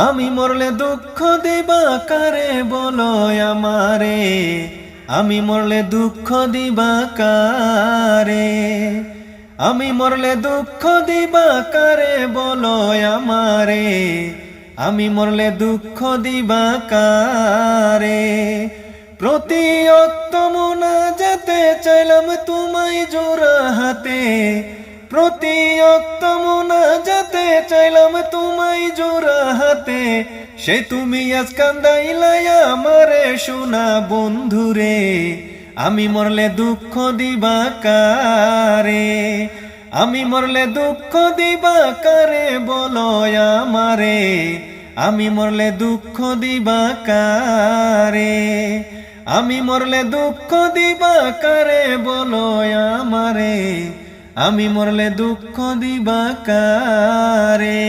আমি মরলে দুঃখ দিবা কারে বলো আমারে, আমি মরলে দুঃখ দিবা কারে, আমি মরলে দুঃখ দিবা কারে বলো আমারে, আমি মরলে দুঃখ দিবা কারে। প্রতি অক্ত মোনাজাতে চাইলাম তোমায় জোড়া হাতে, প্রতি অক্ত মোনাজাতে চাইলাম তোমায় জোড়া হাতে, সে তুমি আজ কান্দাইলাই আমারে সোনা বন্ধুরে, আমি মরলে দুঃখ দিবা কারে, আমি মরলে দুঃখ দিবা কারে বলো আমারে, আমি মরলে দুঃখ দিবা কারে, আমি মরলে দুঃখ দিবা কারে বলো আমারে, আমি মরলে দুঃখ দিবা কারে।